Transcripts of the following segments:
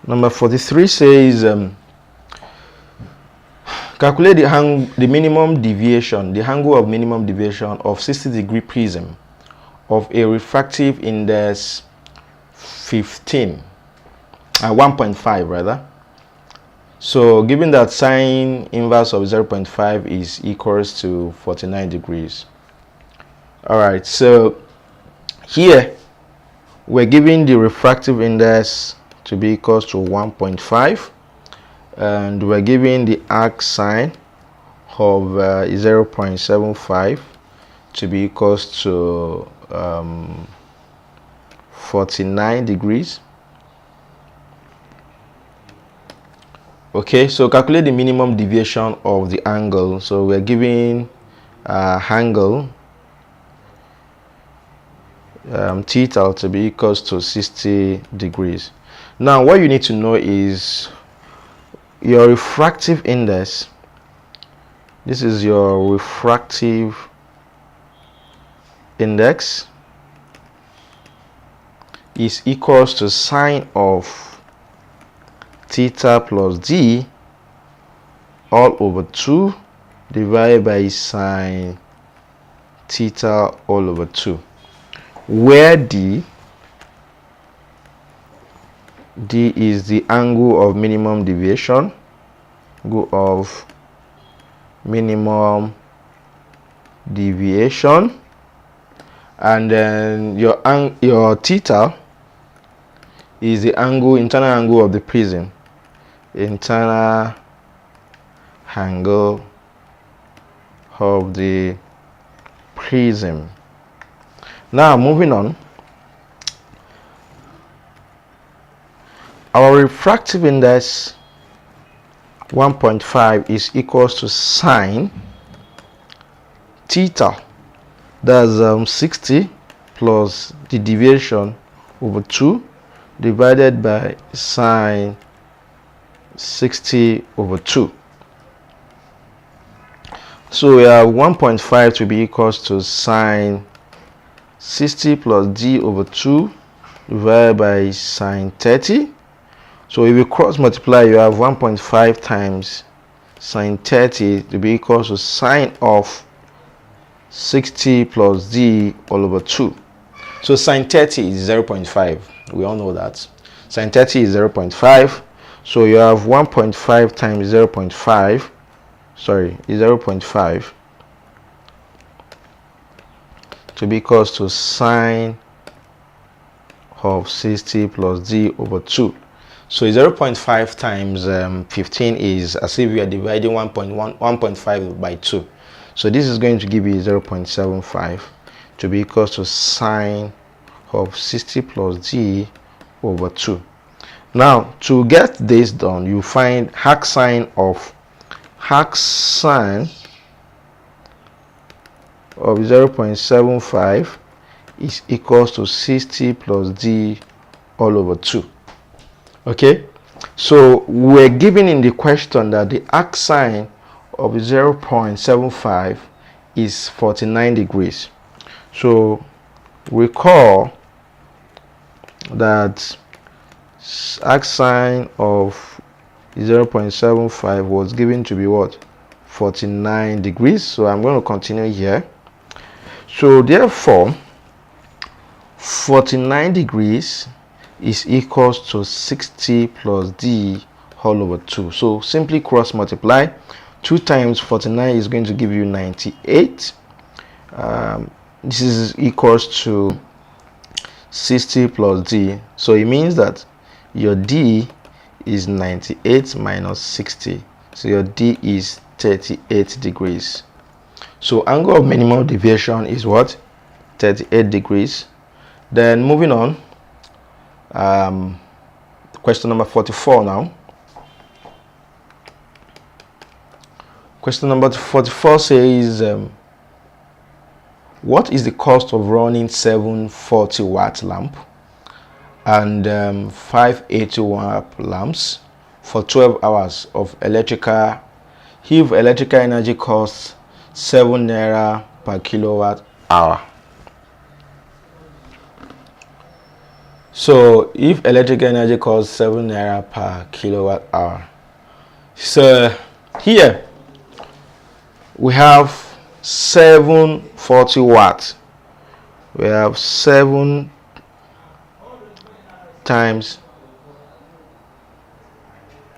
Number 43 says calculate the minimum deviation, the angle of minimum deviation of 60-degree prism of a refractive index 1.5 rather. So given that sine inverse of 0.5 is equals to 49 degrees. All right, so here we're giving the refractive index to be equals to 1.5, and we're giving the arc sine of 0.75 to be equals to 49 degrees. Okay, so calculate the minimum deviation of the angle. So we're giving angle theta to be equals to 60 degrees. Now what you need to know is your refractive index. This is your refractive index is equals to sine of theta plus d all over 2 divided by sine theta all over 2, where d is the angle of minimum deviation, and then your theta is the internal angle of the prism, internal angle of the prism. Now moving on, our refractive index 1.5 is equals to sine theta, that's 60 plus the deviation over 2 divided by sine 60 over 2. So we have 1.5 to be equals to sine 60 plus d over 2 divided by sine 30. So if you cross multiply, you have 1.5 times sine 30 to be equals to sine of 60 plus d all over 2. So sine 30 is 0.5. We all know that. Sine 30 is 0.5. So you have 1.5 times 0.5. Sorry, is 0.5 to be equals to sine of 60 plus d over 2. So 0.5 times 15 is as if we are dividing 1.5 by 2. So this is going to give you 0.75 to be equals to sine of 60 plus d over 2. Now to get this done, you find arc sine of 0.75 is equals to 60 plus d all over 2. Okay, so we're given in the question that the arc sine of 0.75 is 49 degrees. So recall that arc sine of 0.75 was given to be what? 49 degrees. So I'm going to continue here. So therefore 49 degrees is equals to 60 plus d all over 2. So simply cross multiply. 2 times 49 is going to give you 98. This is equals to 60 plus d. So it means that your d is 98 minus 60. So your d is 38 degrees. So angle of minimum deviation is what? 38 degrees. Then moving on, question number 44 now. Question number 44 says what is the cost of running 740 watt lamp and 580 watt lamps for 12 hours of electrical if electrical energy costs 7 naira per kilowatt hour? So if electric energy costs 7 naira per kilowatt hour, so here we have 740 watts. We have 7 times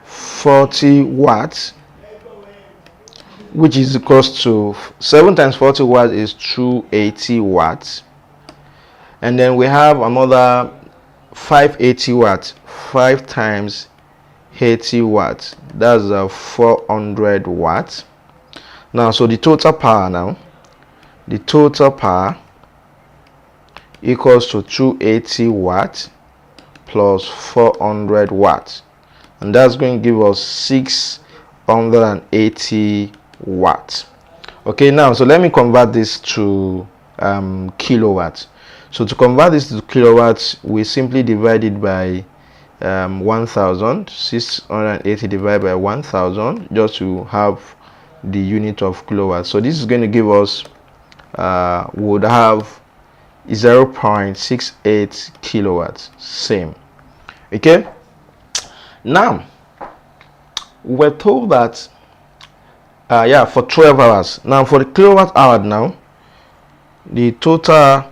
40 watts, which is equals to 7 times 40 watts is 280 watts. And then we have another 580 watts. 5 times 80 watts, that's 400 watts. Now, so the total power equals to 280 watts plus 400 watts, and that's going to give us 680 watts. Okay, now so let me convert this to kilowatts. So to convert this to kilowatts, we simply divide it by 1000. 680 divided by 1000, just to have the unit of kilowatts. So this is going to give us would have 0.68 kilowatts. Same. Okay, now we're told that for 12 hours. Now for the kilowatt hour, now the total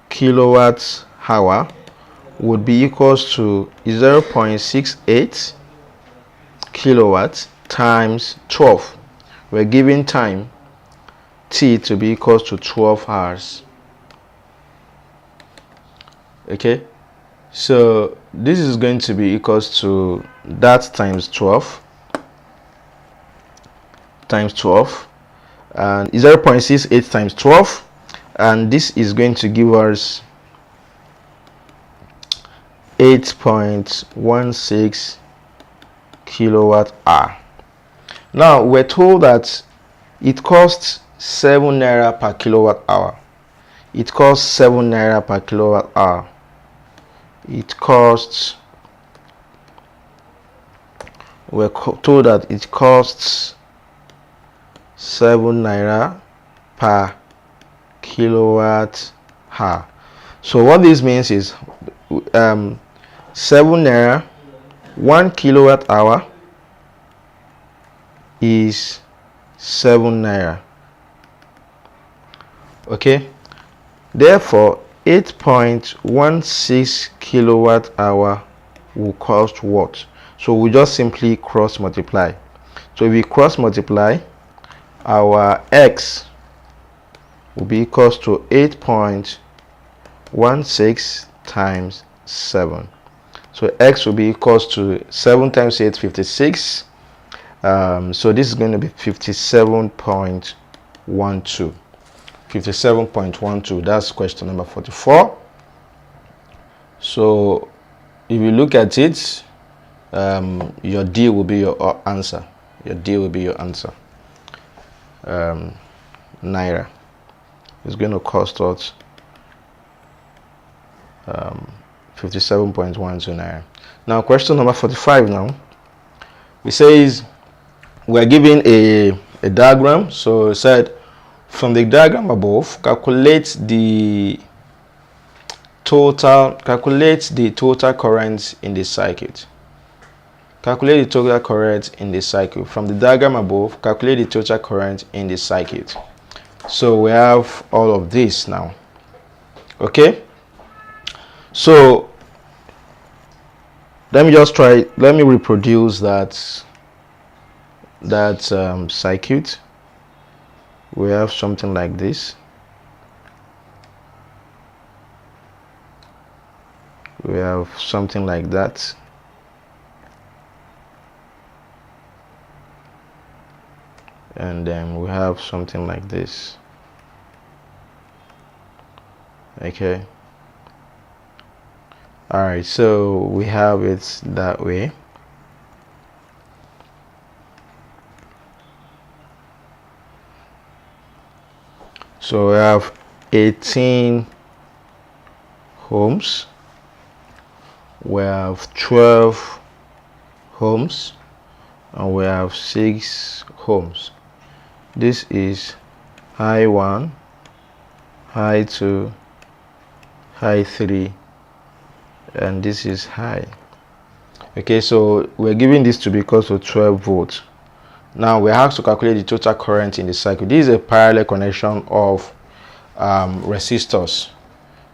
kilowatt hour would be equals to 0.68 kilowatts times 12. We're given time t to be equals to 12 hours. Okay, so this is going to be equals to that times 12 and 0.68 times 12, and this is going to give us 8.16 kilowatt hour. Now we're told that it costs 7 naira per kilowatt hour. It costs 7 naira per kilowatt hour. We're told that it costs 7 naira per kilowatt hour. So what this means is 7 naira, 1 kilowatt hour is 7 naira. Okay, therefore 8.16 kilowatt hour will cost what? So we just simply cross multiply. So if we cross multiply, our x will be equals to 8.16 times 7. So x will be equals to 7 times 8, 56. So this is going to be 57.12. 57.12. That's question number 44. So if you look at it, your D will be your answer. Your D will be your answer. Naira is going to cost us 57.12 naira. Now question number 45. Now it says we're given a diagram. So it said, from the diagram above, calculate the total current in the circuit. Calculate the total current in the circuit. From the diagram above, calculate the total current in the circuit. So we have all of this now. Okay, so let me reproduce that circuit. We have something like this. We have something like that. And then we have something like this. Okay, all right, so we have it that way. So we have 18 ohms, we have 12 ohms, and we have 6 ohms. This is high 1, high 2, high 3, and this is high. Okay, so we're giving this to be equal to 12 volts. Now we have to calculate the total current in the circuit. This is a parallel connection of resistors.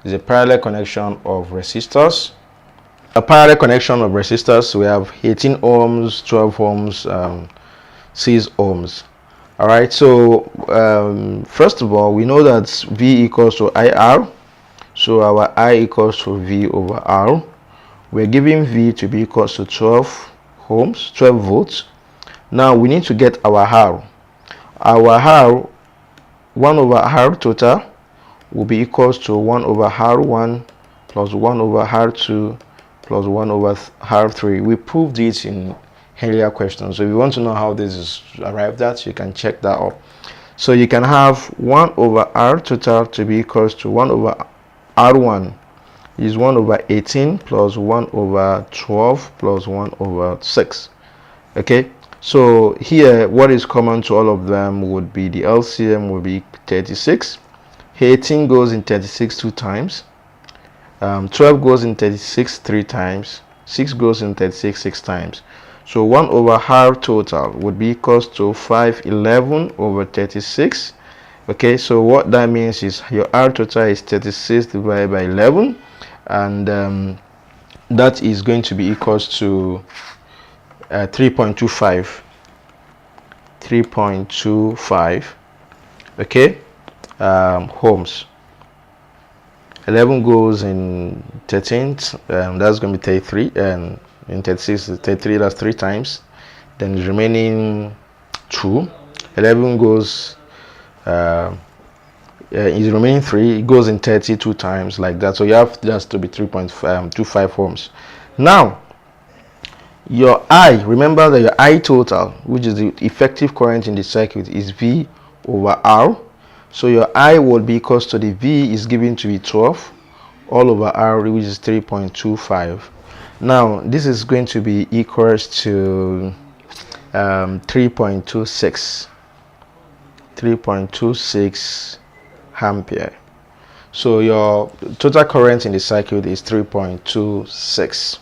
It's a parallel connection of resistors. A parallel connection of resistors, we have 18 ohms, 12 ohms, 6 ohms. All right, so first of all, we know that V equals to IR. So our I equals to V over R. We're giving V to be equals to 12 ohms, 12 volts. Now we need to get our R. Our R, 1 over R total, will be equals to 1 over R1 plus 1 over R2 plus 1 over R3. We proved it in earlier questions. So if you want to know how this is arrived at, you can check that up. So you can have 1 over R total to be equals to 1 over R1 is 1 over 18 plus 1 over 12 plus 1 over 6. Okay, so here what is common to all of them would be the LCM will be 36. 18 goes in 36 2 times. 12 goes in 36 3 times. 6 goes in 36 6 times. So 1 over R total would be equals to 511 over 36. Okay, so what that means is your R total is 36 divided by 11, and that is going to be equals to 3.25. 3.25. Okay, ohms. 11 goes in 13th, that's going to be 33, and in 36 33, that's 3 times. Then the remaining 2. 11 goes is remaining 3, it goes in 32 times, like that. So you have just to be 3.25 ohms. Now your I, remember that your I total, which is the effective current in the circuit, is V over R. So your I will be equals to the V is given to be 12 all over R, which is 3.25. Now this is going to be equals to 3.26 ampere. So your total current in the circuit is 3.26.